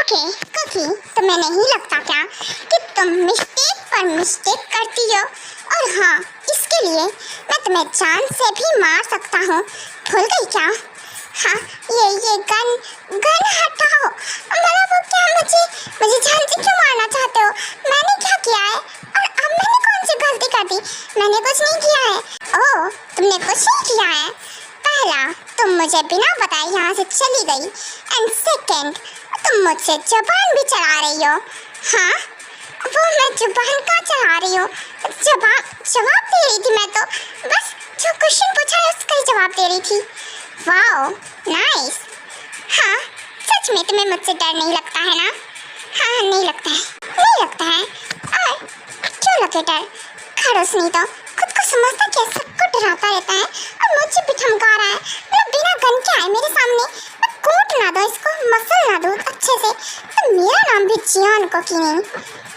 Okay cookie, तुम्हें नहीं लगता क्या कि तुम मिस्टेक पर मिस्टेक करती हो? और हाँ, इसके लिए मैं तुम्हें जान से भी मार सकता हूँ। भूल गई क्या? हाँ, ये गन हटाओ। मतलब वो क्या, मुझे जान से क्यों मारना चाहते हो? मैंने क्या किया है? और अब मैंने कौन सी गलती कर दी? मैंने कुछ नहीं किया है। ओह, तुमने कुछ नहीं किया है? पहला, तुम मुझे बिना बताए यहाँ से चली गई, एंड सेकंड, तुम मुझसे जुबान भी चला रही हो। हाँ, वो मैं जुबान कहाँ चला रही हूँ? जवाब दे रही थी मैं तो, बस जो क्वेश्चन पूछा है उसका ही जवाब दे रही थी। Wow, nice. हाँ, सच में तुम्हें मुझसे डर नहीं लगता है ना? हाँ, नहीं लगता है, नहीं लगता है। और क्यों लगे डर? खड़ूस नहीं तो खुद को समझता क्या सबको डराता रहता है, और मुझे भी धमका रहा है। मतलब बिना गन के आए मेरे सामने, मैं कूट ना दो इसको, मसल ना दूँ अच्छे से, तो मेरा नाम भी जियान कुकी नहीं।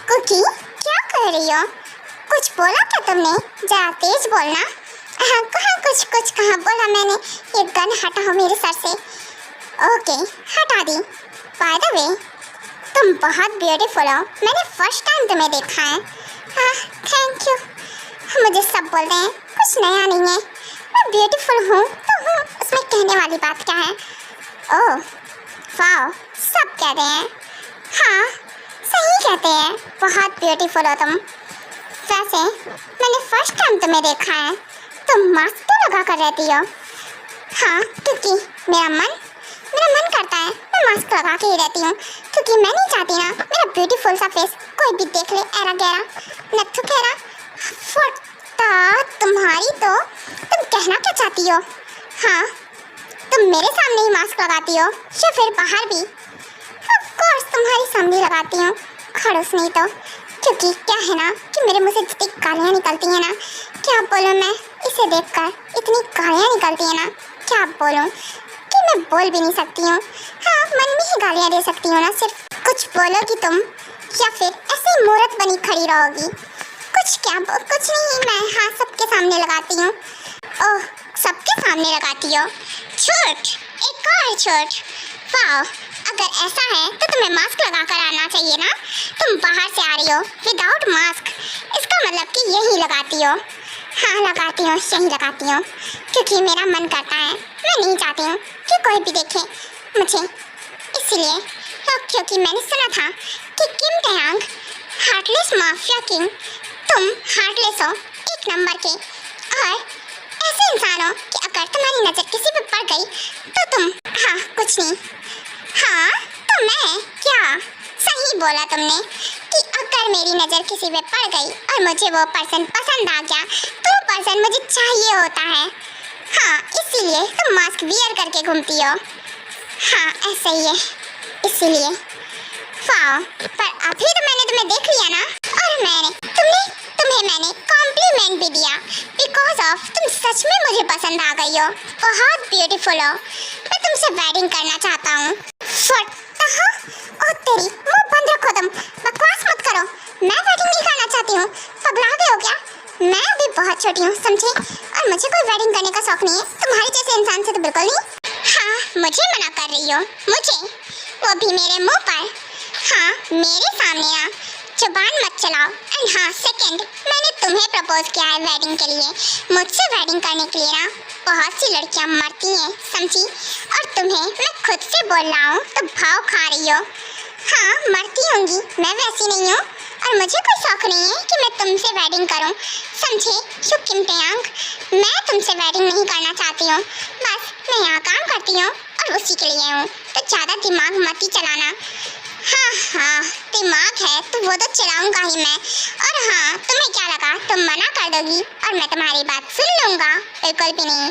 कुकी, क्या कर रही हो? कुछ बोला क्या तुमने? जरा तेज बोलना। हाँ, कुछ कहाँ बोला मैंने। ये गन हटाओ मेरे सर से। ओके, हटा दी। बाय द वे, तुम बहुत ब्यूटीफुल हो। मैंने फर्स्ट टाइम तुम्हें देखा है। हाँ, थैंक यू। मुझे सब बोलते हैं, कुछ नया नहीं है। मैं ब्यूटीफुल हूँ तो हूँ, उसमें कहने वाली बात क्या है? ओह वाओ, सब कहते हैं। हाँ, सही कहते हैं, बहुत ब्यूटीफुल हो तुम। वैसे मैंने फर्स्ट टाइम तुम्हें देखा है। तुम मास्क तो लगा कर रहती हो। हाँ, क्योंकि मेरा मन करता है मैं मास्क लगा के ही रहती हूँ, क्योंकि मैं नहीं चाहती ना मेरा ब्यूटीफुल सा फेस कोई भी देख ले ऐरा गैरा नत्थु खेरा। तुम्हारी तो तुम कहना क्या चाहती हो? हाँ, तुम मेरे सामने ही मास्क लगाती हो या फिर बाहर भी? ऑफ कोर्स तुम्हारे सामने लगाती हूँ, खड़ूस नहीं तो। क्योंकि क्या है ना कि मेरे मुंह से जितनी गालियाँ निकलती हैं ना, क्या बोलूँ मैं? इसे देखकर इतनी गालियाँ निकलती हैं ना, क्या बोलूँ कि मैं बोल भी नहीं सकती हूँ। हाँ, मन में ही गालियाँ दे सकती हूँ ना सिर्फ। कुछ बोलोगी तुम या फिर ऐसे ही मूर्त बनी खड़ी रहोगी? कुछ नहीं, मैं हाँ सबके सामने लगाती हूँ। ओह, सबके सामने लगाती हो? झूठ, एक और झूठ। वाह, अगर ऐसा है तो तुम्हें मास्क लगा कर आना चाहिए ना। तुम बाहर से आ रही हो विदाउट मास्क, इसका मतलब कि यही लगाती हो। हाँ, लगाती हूँ, यही लगाती हूँ, क्योंकि मेरा मन करता है। मैं नहीं चाहती हूँ कि कोई भी देखे मुझे, इसलिए। क्योंकि मैंने सुना था कि किम टयांग हार्टलेस माफिया किंग, तुम हार्टलेस हो, एक नंबर के, और ऐसे इंसान हो कि अगर तुम्हारी नज़र किसी पे पड़ गई तो तुम। हाँ, कुछ नहीं। हाँ, तो मैं क्या सही बोला तुमने कि अगर मेरी नज़र किसी पे पड़ गई और मुझे वो पर्सन पसंद आ गया तो वो पर्सन मुझे चाहिए होता है। हाँ, इसीलिए तुम मास्क वियर करके घूमती हो। हाँ, ऐसा ही है, इसीलिए। वाह, पर अभी तो मैंने तुम्हें देख लिया ना, और तुम्हें मैंने कॉम्प्लीमेंट भी दिया बिकॉज ऑफ तुम सच में मुझे पसंद आ गई हो, बहुत ब्यूटीफुल हो। मैं तुमसे वेडिंग करना चाहता हूँ। ओ तेरी, मुंह बंद रखो तुम, बकवास मत करो। मैं वेडिंग नहीं करना चाहती हूँ, पगला गए हो क्या? मैं अभी बहुत छोटी हूँ, समझे, और मुझे कोई वेडिंग करने का शौक नहीं है, तुम्हारे जैसे इंसान से तो बिल्कुल नहीं। हाँ, मुझे मना कर रही हो? मुझे, वो भी मेरे मुँह पर? हाँ, मेरे सामने ना जुबान मत चलाओ। एंड हाँ, सेकंड, मैंने तुम्हें प्रपोज किया है वेडिंग के लिए। मुझसे वेडिंग करने के लिए ना बहुत सी लड़कियां मरती हैं, समझी, और तुम्हें मैं खुद से बोल रहा हूँ तो भाव खा रही हो। हाँ, मरती होंगी, मैं वैसी नहीं हूँ, और मुझे कोई शौक नहीं है कि मैं तुमसे वेडिंग करूँ, समझे यू किम टयांग। मैं तुमसे वेडिंग नहीं करना चाहती हूँ, बस मैं यहाँ काम करती हूँ और उसी के लिए हूँ, तो ज़्यादा दिमाग मत ही चलाना। हाँ, दिमाग है तो वो तो चलाऊंगा ही मैं। और हाँ, तुम्हें क्या लगा तुम मना कर दोगी और मैं तुम्हारी बात सुन लूँगा? बिल्कुल भी नहीं,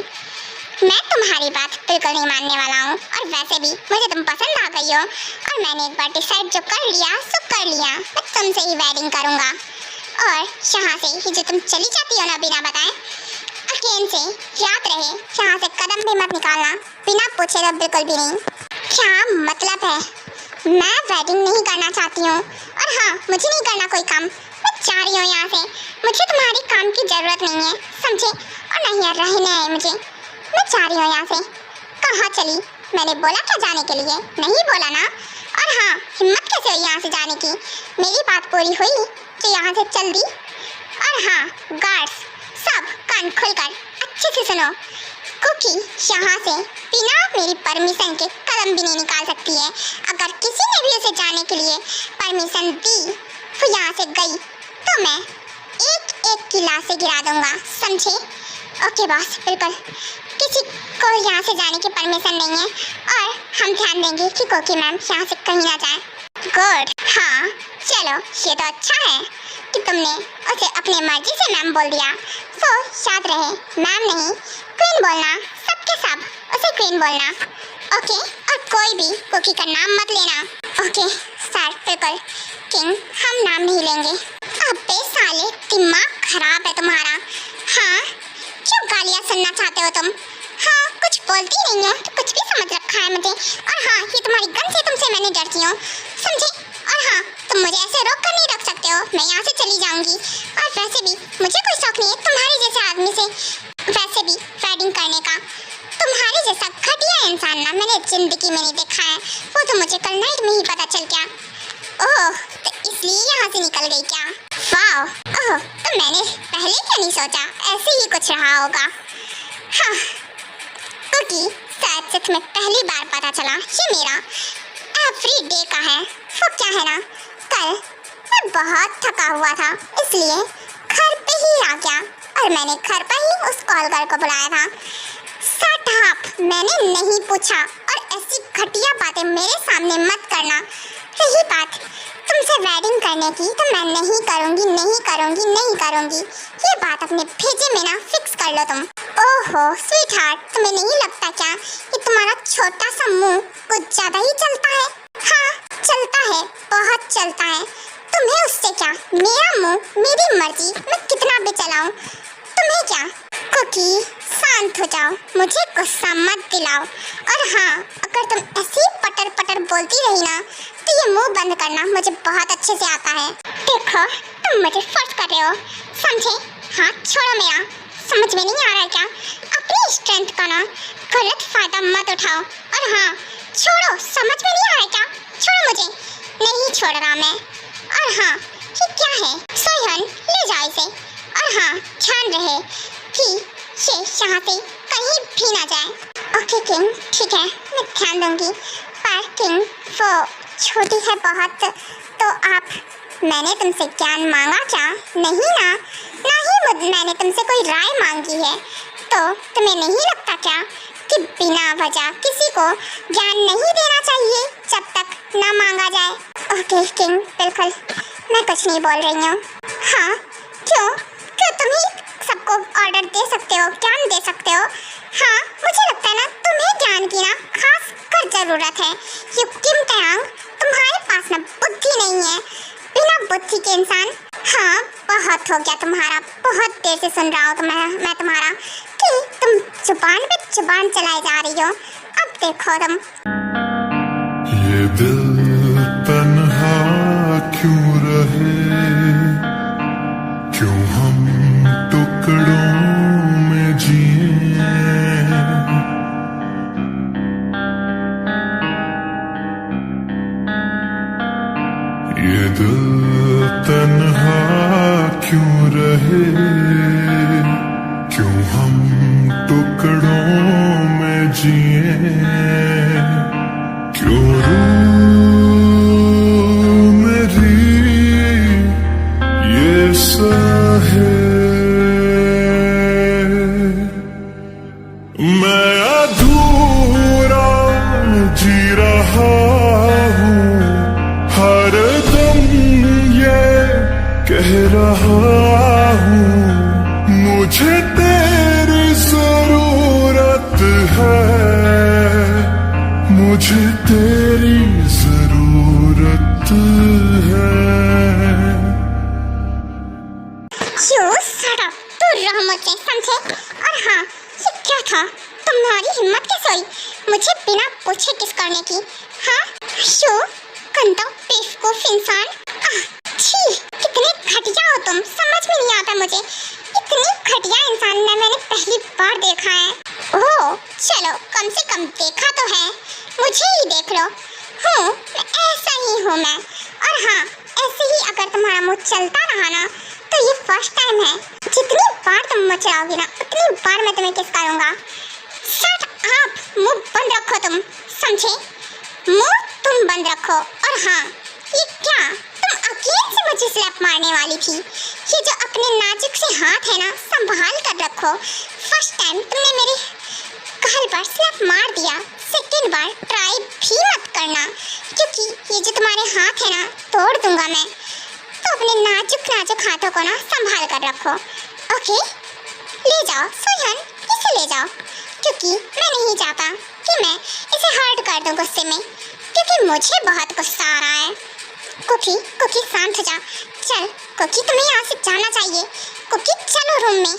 मैं तुम्हारी बात बिल्कुल नहीं मानने वाला हूँ। और वैसे भी मुझे तुम पसंद आ गई हो, और मैंने एक बार डिसाइड जो कर लिया सो कर लिया, मैं तुमसे ही वेडिंग करूँगा। और यहाँ से ही जो तुम चली जाती हो ना बिना बताए, अगेन से याद रहे, यहाँ से कदम भी मत निकालना बिना पूछे तो बिल्कुल भी नहीं। क्या मतलब है? मैं वेडिंग नहीं करना चाहती हूँ, और हाँ, मुझे नहीं करना कोई काम, मैं जा रही हूँ यहाँ से। मुझे तुम्हारी काम की ज़रूरत नहीं है, समझे, और नहीं यार रहने है मुझे, मैं जा रही हूँ यहाँ से। कहाँ चली? मैंने बोला क्या जाने के लिए? नहीं बोला ना, और हाँ, हिम्मत कैसे हुई यहाँ से जाने की? मेरी बात पूरी हुई तो यहाँ से चल दी। और हाँ गार्ड्स, सब कान खोलकर अच्छे से सुनो। कुकी यहाँ से बिना मेरी परमिशन के कदम भी नहीं निकाल सकती है। अगर किसी ने भी उसे जाने के लिए परमिशन दी, वो यहाँ से गई तो मैं एक एक की लाशें गिरा दूंगा, समझे? ओके बॉस, बिल्कुल। किसी को यहाँ से जाने की परमिशन नहीं है और हम ध्यान देंगे कि कुकी मैम यहाँ से कहीं ना जाए। गुड। हाँ चलो, ये तो अच्छा है कि तुमने उसे अपने मर्जी से मैम बोल दिया। तो याद रहे, मैम नहीं क्वीन बोलना, सबके सब उसे क्वीन बोलना। ओके, और कोई भी कुकी का नाम मत लेना। ओके सर, बिल्कुल। किंग, हम नाम नहीं लेंगे। अबे साले, दिमाग खराब है तुम्हारा। हाँ, क्यों गालियाँ सुनना चाहते हो तुम? हाँ, कुछ बोलती नहीं हो तो कुछ भी समझ रखा है मुझे। और हाँ, ये तुम्हारी गन से तुमसे मैंने डरती हूँ, समझे? और हाँ, तुम मुझे ऐसे रोक कर नहीं रख सकते हो, मैं यहाँ से चली जाऊंगी। और वैसे भी मुझे कोई शौक नहीं है तुम्हारे जैसे आदमी से वैसे भी वेडिंग करने का। तुम्हारे जैसा घटिया इंसान ना मैंने जिंदगी में नहीं देखा है। वो तो मुझे कल नाइट में ही पता चल गया। ओह, तो इसलिए यहाँ से निकल गई क्या? वाह, ओह, तो मैंने पहले क्यों नहीं सोचा? ऐसे ही कुछ रहा होगा। हाँ, कुकी, सच में पहली बार पता चला ये मेरा एवरीडे का है। वो क्या है ना, कल मैं बहुत थका हुआ था, इसलिए घर पे ही आ गया और मैंने घर पर ही उस कॉल गर्ल को बुलाया था। शट अप, मैंने नहीं पूछा। और ऐसी घटिया बातें मेरे सामने मत करना। रही बात तुमसे वेडिंग करने की, तो मैं नहीं करूँगी, नहीं करूँगी, नहीं करूँगी। ये बात अपने भेजे में ना फिक्स कर लो तुम। ओहो स्वीट हार्ट, तुम्हें नहीं लगता क्या कि तुम्हारा छोटा सा मुंह कुछ ज़्यादा ही चलता है? हाँ चलता है, बहुत चलता है। तुम्हें उससे क्या? मेरा मुंह, मेरी मर्जी, मैं कितना भी चलाऊं। तुम्हें क्या? कुकी, शांत हो जाओ, मुझे गुस्सा मत दिलाओ। और हाँ, अगर तुम ऐसी पटर पटर बोलती रही ना, तो ये मुंह बंद करना मुझे बहुत अच्छे से आता है। देखो, तुम मुझे फोर्स कर रहे हो, समझे? हाँ छोड़ो मेरा, समझ में नहीं आ रहा है क्या? अपनी स्ट्रेंथ का ना गलत फायदा मत उठाओ। और हाँ छोड़ो, समझ में नहीं आ रहा है क्या? छोड़ो मुझे। नहीं छोड़ रहा मैं। और हाँ, ये क्या है? सोहन, ले जाओ इसे। और हाँ, ध्यान रहे कि ये यहाँ से कहीं भी ना जाए। ओके किंग, ठीक है, मैं ध्यान दूंगी। पर किंग, वो छोटी है बहुत, तो आप, मैंने तुमसे ज्ञान मांगा क्या? नहीं ना, ना ही मैंने तुमसे कोई राय मांगी है। तो तुम्हें नहीं लगता क्या कि बिना वजह किसी को ज्ञान नहीं देना चाहिए जब तक ना मांगा जाए? ओके किंग, बिल्कुल, मैं कुछ नहीं बोल रही हूँ। हाँ, क्यों क्यों तुम ही सबको ऑर्डर दे सकते हो, ज्ञान दे सकते हो? हाँ, मुझे लगता है ना तुम्हें ज्ञान की ना खास कर जरूरत है। ये किम तयांग, तुम्हारे पास ना बुद्धि नहीं है, बिना बुद्धि के इंसान। हाँ, बहुत हो गया तुम्हारा, बहुत देर से सुन रहा हूँ मैं तुम्हारा कि तुम जुबान पे जुबान चलाए जा रही हो। अब देखो तुम। ये दिल तन्हा क्यों रहे, क्यों हम टुकड़ों में जिए, ये दिल तन्हा क्यों रहे, क्यों हम टुकड़ों में जिए, क्यों रूह मेरी ये सहे, मैं अधूरा जी रहा हूँ, हर दम ये कह रहा हूँ, मुझे तेरी जरूरत है, मुझे तेरी जरूरत है। दूर रहो मुझसे, समझे? और हाँ, ये क्या था? तुम्हारी हिम्मत कैसे हुई मुझे बिना पूछे किस करने की? हाँ, शो गंदा बेवकूफ इंसान। छी, कितने घटिया हो तुम, समझ में नहीं आता मुझे। इतनी घटिया इंसान ने मैंने पहली बार देखा है। ओह, चलो कम से कम देखा तो है, मुझे ही देख लो। हूँ, ऐसा ही हूँ मैं। और हाँ, ऐसे ही अगर तुम्हारा मुँह चलता रहा ना तो ये फर्स्ट टाइम है। जितनी बार तुम मुँह चलाओगी ना उतनी बार मैं तुम्हें किस करूँगा। शट अप, मुँह बंद रखो तुम, समझे? मुँह तुम बंद रखो। और हाँ, ये क्या तुम अकेले से मुझे स्लैप मारने वाली थी? ये जो अपने नाजुक से हाथ है ना संभाल कर रखो। फर्स्ट टाइम तुमने मेरे गाल पर स्लैप मार दिया, सेकंड बार ट्राई भी मत करना, क्योंकि ये जो तुम्हारे हाथ है ना तोड़ दूंगा मैं। तो अपने नाजुक नाजुक हाथों को ना संभाल कर रखो, ओके? ले जाओ सोहन, इसे ले जाओ, क्योंकि मैं नहीं चाहता कि मैं इसे हर्ट कर दूं गुस्से में, क्योंकि मुझे बहुत गुस्सा आ रहा है। कुकी, कुकी शांत हो जा। चल कुकी, तुम्हें यहाँ से जाना चाहिए। कुकी चलो रूम में।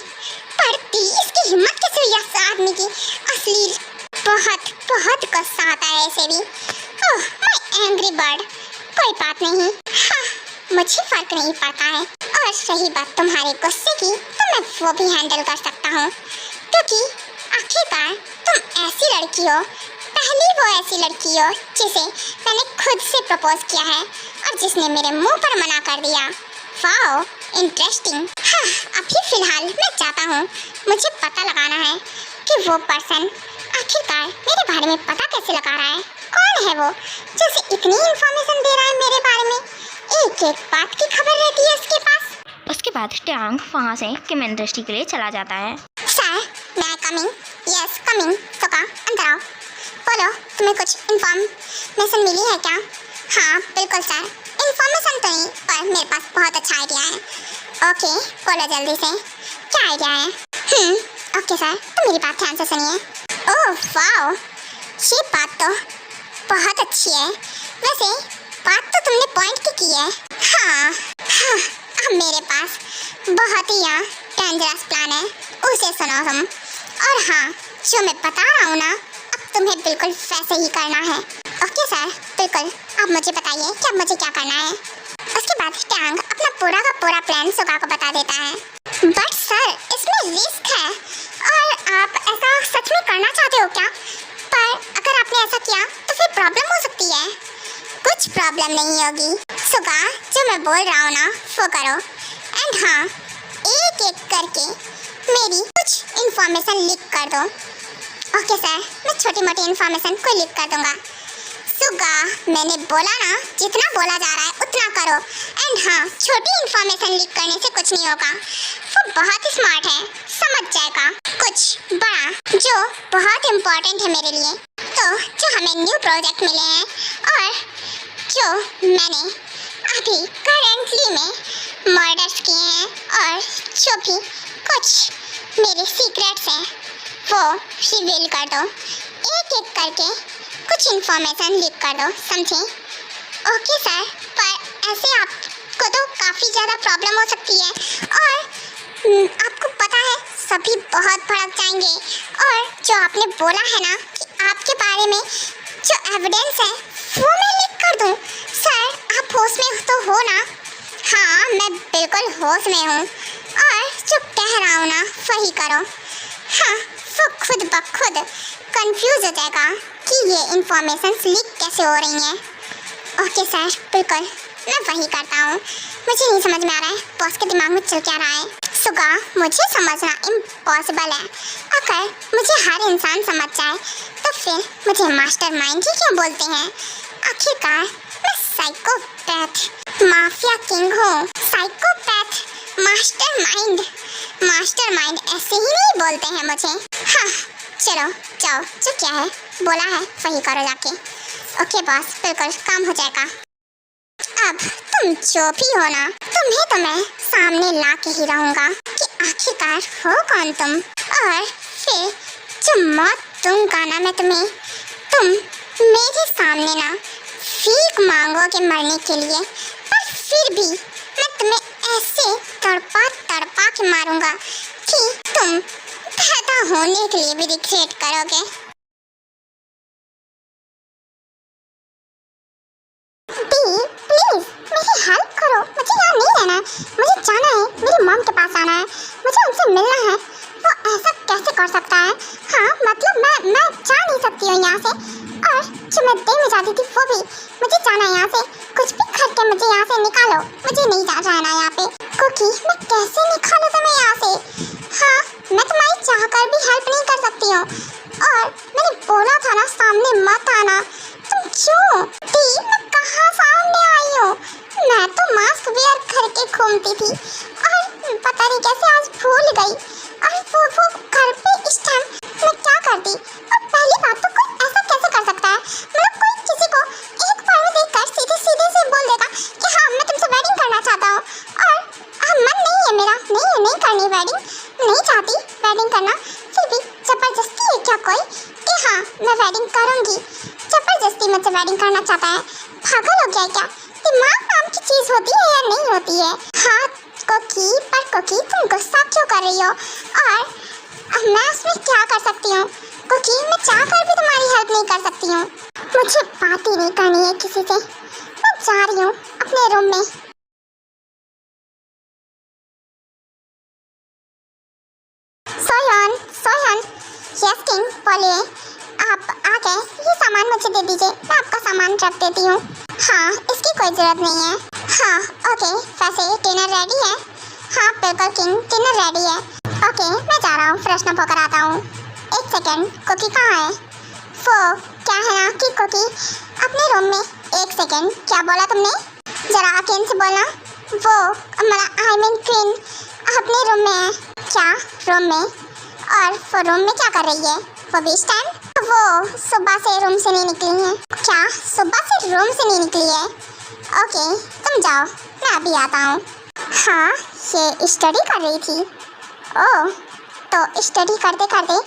पड़ती इसकी हिम्मत कैसे हुई इस आदमी की? अश्लील, बहुत बहुत गुस्सा आता है ऐसे भी। Oh my angry bird. कोई बात नहीं, हाँ मुझे फर्क नहीं पड़ता है। और रही बात तुम्हारे गुस्से की तो मैं वो भी हैंडल कर सकता हूँ, क्योंकि आखिरकार तुम ऐसी लड़की हो, पहली वो ऐसी लड़की हो जिसे मैंने खुद से प्रपोज किया है और जिसने मेरे मुंह पर मना कर दिया। Wow interesting. हाँ अभी फिलहाल मैं चाहता हूँ, मुझे पता लगाना है कि वो पर्सन आखिरकार मेरे बारे में पता कैसे लगा रहा है। कौन है वो जो उसे इतनी इन्फॉर्मेशन दे रहा है मेरे बारे में? एक एक बात की खबर रहती है उसके पास। उसके बाद टैंग वहाँ से किम इंडस्ट्री के लिए चला जाता है। सर मैं कमिंग। Yes coming. सोका अंदर आओ। बोलो तुम्हें कुछ इन्फॉर्मेशन मिली है क्या? हाँ बिल्कुल सर, इन्फॉर्मेशन तो नहीं पर मेरे पास बहुत अच्छा आइडिया है। ओके बोलो जल्दी से, क्या आइडिया है? ओके सर, तो मेरी बात ध्यान से सुनिए। ओह वाओ, ये बात तो बहुत अच्छी है। वैसे बात तो तुमने पॉइंट की है। हाँ अब मेरे पास बहुत ही डेंजरस प्लान है, उसे सुनो तुम। और हाँ जो मैं बता रहा हूँ ना अब तुम्हें बिल्कुल वैसे ही करना है। ओके सर बिल्कुल, अब मुझे बताइए कि अब मुझे क्या करना है। उसके बाद टैंग अपना पूरा का पूरा प्लान सुगा को बता देता है। बट सर इसमें रिस्क है और आप ऐसा सच में करना चाहते हो क्या? पर अगर आपने ऐसा किया तो फिर प्रॉब्लम हो सकती है। कुछ प्रॉब्लम नहीं होगी सुगा, जो मैं बोल रहा हूँ ना वो करो। एंड हाँ एक एक करके मेरी कुछ इन्फॉर्मेशन लीक कर दो। ओके सर, मैं छोटी मोटी इन्फॉर्मेशन को लीक कर दूंगा। सुगा मैंने बोला ना, जितना बोला जा रहा है उतना करो। एंड हाँ छोटी इन्फॉर्मेशन लीक करने से कुछ नहीं होगा, वो बहुत ही स्मार्ट है, समझ जाएगा कुछ बड़ा जो बहुत इम्पोर्टेंट है मेरे लिए। तो जो हमें न्यू प्रोजेक्ट मिले हैं और जो मैंने अभी करेंटली में मर्डर्स किए हैं और जो भी कुछ मेरे सीक्रेट्स हैं वो रिवील कर दो। एक एक करके कुछ इन्फॉर्मेशन लीक कर दो, समझे? ओके सर, पर ऐसे आपको तो काफ़ी ज़्यादा प्रॉब्लम हो सकती है और आपको पता है सभी बहुत भड़क जाएंगे। और जो आपने बोला है ना कि आपके बारे में जो एविडेंस है वो मैं लीक कर दूं। सर आप होश में तो हो ना? हाँ मैं बिल्कुल होश में हूँ और जो कह रहा हूँ ना वही करो। हाँ वो खुद ब खुद कंफ्यूज हो जाएगा कि ये इन्फॉर्मेशन लीक कैसे हो रही हैं। ओके सर बिल्कुल, मैं वही करता हूँ। मुझे नहीं समझ में आ रहा है बॉस के दिमाग में चल क्या रहा है। सुगा मुझे समझना इम्पॉसिबल है। अगर मुझे हर इंसान समझ जाए तो फिर मुझे मास्टरमाइंड ही क्यों बोलते हैं? आखिरकार मैं साइकोपैथ माफिया किंग हूँ। साइकोपैथ मास्टरमाइंड ऐसे ही नहीं बोलते हैं मुझे। हाँ चलो जाओ, जो क्या है बोला है वही करो जाके। ओके बॉस बिल्कुल, काम हो जाएगा। अब तुम जो भी हो ना तुम्हें तो मैं सामने ला के ही रहूँगा कि आखिरकार हो कौन तुम। और फिर जो मौत दूंगा ना मैं तुम्हें, तुम मेरे सामने ना भीख मांगोगे मरने के लिए, पर फिर भी मैं तुम्हें ऐसे तड़पा तड़पा के मारूंगा कि तुम पैदा होने के लिए भी रिग्रेट करोगे। प्लीज मेरी हेल्प करो, मुझे यहाँ नहीं रहना है, मुझे जाना है, मेरी मॉम के पास आना है, मुझे उनसे मिलना है। वो ऐसा कैसे कर सकता है? हाँ मतलब मैं जा नहीं सकती हूँ यहाँ से, और जो मैं डे में जाती थी वो भी। मुझे जाना है यहाँ से, कुछ भी करके मुझे यहाँ से निकालो, मुझे नहीं जाना यहाँ पे। कुकी मैं कैसे निकालूँ तुम्हें यहाँ से? हाँ मैं तुम्हारी चाहकर भी हेल्प नहीं कर सकती हूँ, और मैंने बोला था ना सामने मत आना, तुम क्यों? दी मैं कहाँ सामने आई हूँ? मैं तो मास्क वेयर करके घूमती थी और पता नहीं कैसे आज भूल गई। और वो घर पे इस टाइम मैं क्या करती? और पहली बात तो कोई ऐसा कैसे कर सकता है? मतलब कोई किसी को एक बार में देखकर सीधे से बोल देगा कि हाँ मैं तुमसे वेडिंग करना चाहता हूँ, और मन नहीं है मेरा, नहीं करनी वेडिंग, नहीं चाहती वेडिंग करना, फिर भी जबरदस्ती है क्या कोई कि हाँ मैं वेडिंग करूँगी? जबरदस्ती मुझसे वेडिंग करना चाहता है? पागल हो गया है क्या? दिमाग नाम की चीज़ होती है या नहीं होती है? हाँ कुकी तुम गुस्सा क्यों कर रही हो? और मैं उसमें क्या कर सकती हूँ? कुकी मैं चाहकर भी तुम्हारी हेल्प नहीं कर सकती हूँ। मुझे बात ही नहीं करनी है किसी से, मैं जा रही हूँ अपने रूम में। सोहन यस किंग बोलिए, आप आ गए, ये सामान मुझे दे दीजिए, मैं आपका सामान रख देती हूँ। हाँ इसकी कोई ज़रूरत नहीं है। हाँ ओके, वैसे डिनर रेडी है? हाँ बिल्कुल किंग, डिनर रेडी है। ओके मैं जा रहा हूँ, फ्रेशन होकर आता हूँ। एक सेकेंड, कुकी कहाँ है? वो क्या है ना कि कुकी अपने रूम में। एक सेकेंड, क्या बोला तुमने? जरा अकेन से बोलना। वो आई मीन क्वीन अपने रूम में है। क्या रूम में? और वो रूम में क्या कर रही है वो भी इस टाइम? वो सुबह से रूम से नहीं निकली है। क्या सुबह से रूम से नहीं निकली है? ओके तुम जाओ, मैं अभी आता हूँ। हाँ ये स्टडी कर रही थी। ओह तो स्टडी करते करते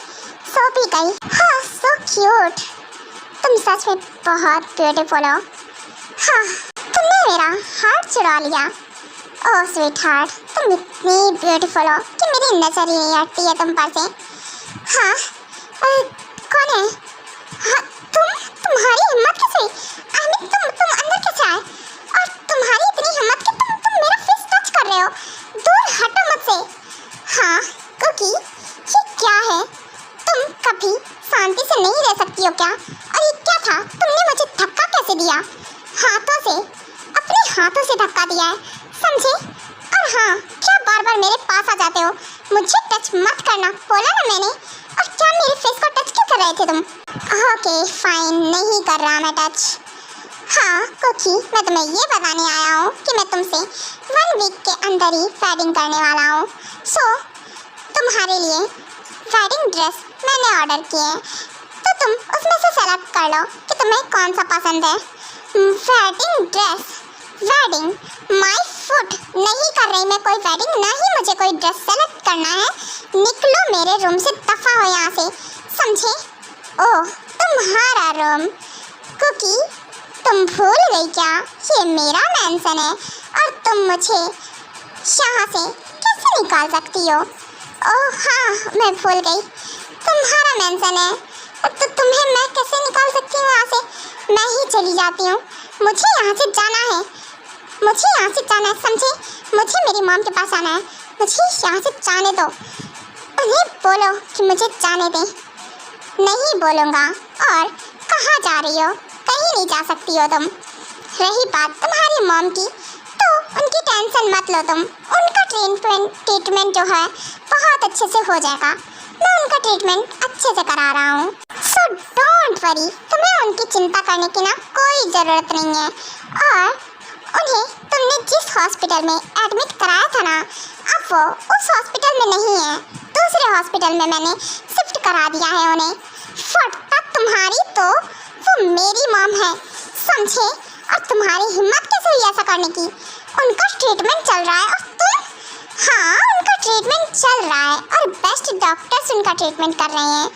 सो भी गई। हाँ सो क्यूट, तुम सच में बहुत ब्यूटीफुल हो। हाँ तुमने मेरा हार्ट चुरा लिया। ओह स्वीट हार्ट, तुम इतनी ब्यूटीफुल हो कि मेरी नज़र ही नहीं हटती है तुम पर से। हाँ कौन है? हाँ तुम्हारी हिम्मत कैसे हुई? आई मीन तुम अंदर कैसे आए? और तुम्हारी इतनी हिम्मत कि तुम मेरा फेस टच कर रहे हो? दूर हटो मुझसे। हाँ कुकी ये क्या है? तुम कभी शांति से नहीं रह सकती हो क्या? और ये क्या था? तुमने मुझे धक्का कैसे दिया? हाथों से, अपने हाथों से धक्का दिया है, समझे? और हाँ क्या बार बार मेरे पास आ जाते हो? मुझे टच मत करना बोला ना मैंने। और क्या मेरे फेस को टच क्यों कर रहे थे तुम? ओके फाइन, नहीं कर रहा मैं टच। हाँ कुकी मैं तुम्हें ये बताने आया हूँ कि मैं तुमसे 1 वीक के अंदर ही वेडिंग करने वाला हूँ। सो तुम्हारे लिए वेडिंग ड्रेस मैंने ऑर्डर किए हैं, तो तुम उसमें से सेलेक्ट कर लो कि तुम्हें कौन सा पसंद है। Wedding dress, wedding my foot नहीं कर रही मैं कोई वेडिंग, ना ही मुझे कोई ड्रेस सेलेक्ट करना है। निकलो मेरे रूम से, दफा हो यहाँ से, समझे? ओह तुम्हारा रूम। कुकी तुम भूल गई क्या? ये मेरा मैंसन है और तुम मुझे यहाँ से कैसे निकाल सकती हो? ओह हाँ मैं भूल गई, तुम्हारा मैंसन है तो तुम्हें मैं कैसे निकाल सकती हूँ यहाँ से? मैं ही चली जाती हूँ, मुझे यहाँ से जाना है, मुझे यहाँ से जाना है, समझे? मुझे मेरी मॉम के पास जाना है, मुझे यहाँ से जाने दो। उन्हें बोलो कि मुझे जाने दें। नहीं बोलूँगा। और कहाँ जा रही हो? कहीं नहीं जा सकती हो तुम। रही बात तुम्हारी मॉम की, तो उनकी टेंशन मत लो तुम, उनका ट्रीटमेंट जो है बहुत अच्छे से हो जाएगा। मैं उनका ट्रीटमेंट अच्छे से करा रहा हूँ। सो डोंट वरी, तुम्हें उनकी चिंता करने की ना कोई ज़रूरत नहीं है। और उन्हें तुमने जिस हॉस्पिटल में एडमिट कराया था ना, अब वो उस हॉस्पिटल में नहीं है, दूसरे हॉस्पिटल में मैंने शिफ्ट करा दिया है उन्हें। फटता तुम्हारी तो वो मेरी मॉम है, समझे? और तुम्हारी हिम्मत कैसे हुई ऐसा करने की? उनका ट्रीटमेंट चल रहा है और तुम? हाँ उनका ट्रीटमेंट चल रहा है और बेस्ट डॉक्टर्स उनका ट्रीटमेंट कर रहे हैं।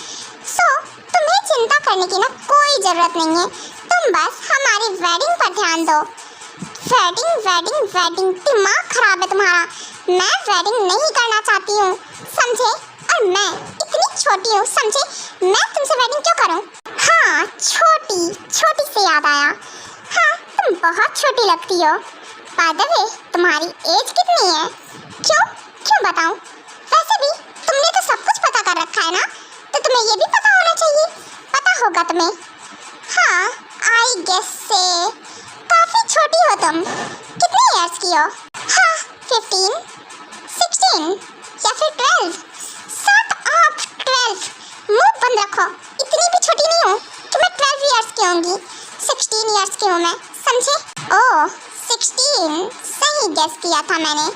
सो तुम्हें चिंता करने की ना कोई ज़रूरत नहीं है, तुम बस हमारी वेडिंग पर ध्यान दो। वेडिंग दिमाग खराब है तुम्हारा। मैं वेडिंग नहीं करना चाहती हूँ, समझे? और मैं इतनी छोटी हूँ, समझे? मैं तुमसे वेडिंग क्यों करूँ? हाँ छोटी से याद आया, हाँ तुम बहुत छोटी लगती हो। बाय द वे तुम्हारी एज कितनी है? क्यों बताऊँ? वैसे भी तुमने तो सब कुछ पता कर रखा है ना, तो तुम्हें ये भी पता होना चाहिए, पता होगा तुम्हें। की हो? हाँ, 15, 16 या फिर 12। Shut up, 12। मुंह बंद रखो। इतनी भी छोटी नहीं हूँ कि मैं 12 इयर्स की होंगी। 16 इयर्स की हूँ मैं, समझे? ओह, 16। सही गेस किया था मैंने।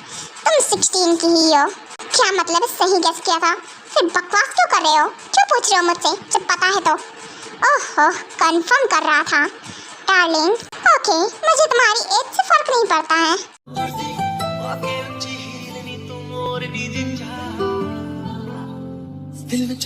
तुम 16 की ही हो। क्या मतलब है सही गेस किया था? फिर बकवास क्यों कर रहे हो? क्यों पूछ रहे हो मुझसे जब पता है तो? ओहो, कंफर्म कर रहा था डार्लिंग। ओके, मुझे तुम्हारी एज से फर्क नहीं पड़ता है। दिल में